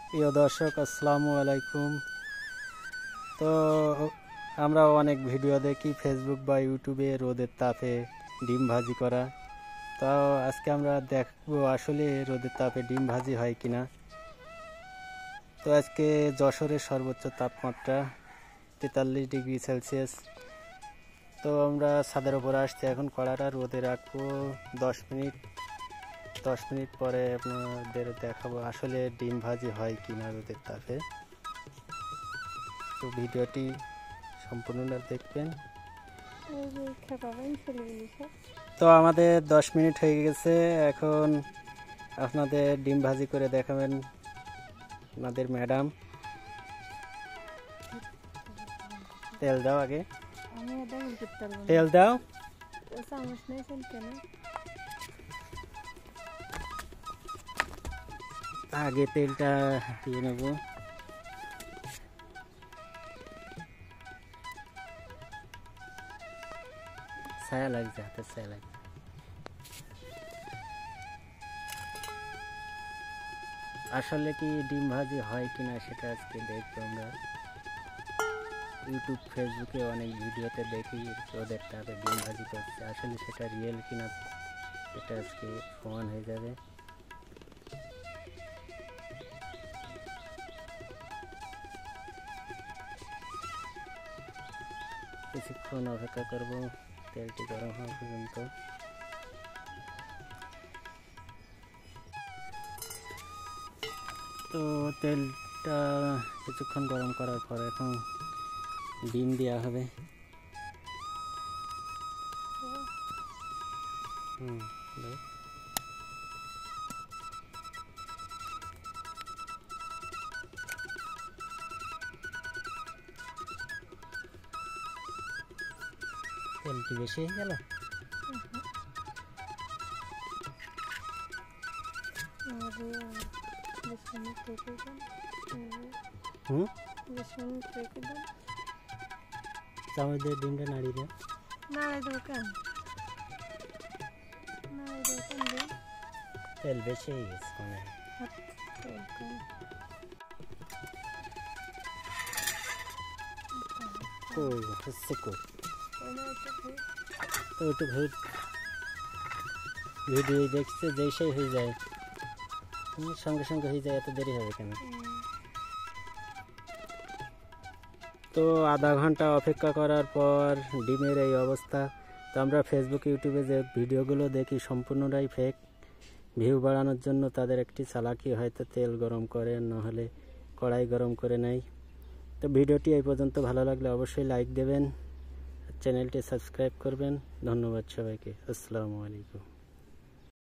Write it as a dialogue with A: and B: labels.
A: প্রিয় দর্শক, আসসালামু আলাইকুম। তো আমরা অনেক ভিডিও দেখি ফেসবুক বা ইউটিউবে রোদের তাপে ডিম ভাজি করা। তো আজকে আমরা দেখবো আসলে রোদের তাপে ডিম ভাজি হয় কিনা। তো আজকে যশোরের সর্বোচ্চ তাপমাত্রা 43 ডিগ্রি সেলসিয়াস। তো আমরা ছাদের ওপরে আসছি, এখন কড়াটা রোদে রাখবো 10 মিনিট পরে আপনাদের দেখাবো আসলে ডিম ভাজি হয় কিনা রোদের তাপে। তো ভিডিওটি সম্পূর্ণটা দেখবেন। তো আমাদের 10 মিনিট হয়ে গেছে, এখন আপনাদের ডিম ভাজি করে দেখাবেন আমাদের ম্যাডাম। তেল দাও, আগে তেল দাও। আগে তেলটা দিয়ে নেব। ছায়া লাগছে, হাতে ছায়া লাগছে। আসলে কি ডিম ভাজি হয় কিনা সেটা আজকে দেখবো আমরা। ইউটিউব ফেসবুকে অনেক ভিডিওতে দেখি রোদের তাপে ডিম ভাজি করছে, আসলে সেটা রিয়েল কিনা সেটা আজকে প্রমাণ হয়ে যাবে। কিছুক্ষণ অপেক্ষা করব তেলটি গরম হওয়া পর্যন্ত। তো তেলটা কিছুক্ষণ গরম করার পর এখন ডিম দেওয়া হবে। তেলটি বেশি হয়ে গেল। চামচ দিয়ে ডিমটা নাড়িয়ে দাও। তেল বেশি হয়ে গেছে মনে হয়। তো একটু ভিডিও দেখছে যেই সেই হয়ে যায়, সঙ্গে সঙ্গে হয়ে যায়, এত দেরি হবে কেন? তো আধা ঘন্টা অপেক্ষা করার পর ডিমের এই অবস্থা। তো আমরা ফেসবুক ইউটিউবে যে ভিডিওগুলো দেখি সম্পূর্ণটাই ফেক। ভিউ বাড়ানোর জন্য তাদের একটি চালাকি, হয়তো তেল গরম করে, নাহলে কড়াই গরম করে নেয়। তো ভিডিওটি এই পর্যন্ত ভালো লাগলে অবশ্যই লাইক দেবেন, চ্যানেলটি সাবস্ক্রাইব করবেন। ধন্যবাদ সবাইকে। আসসালামু আলাইকুম।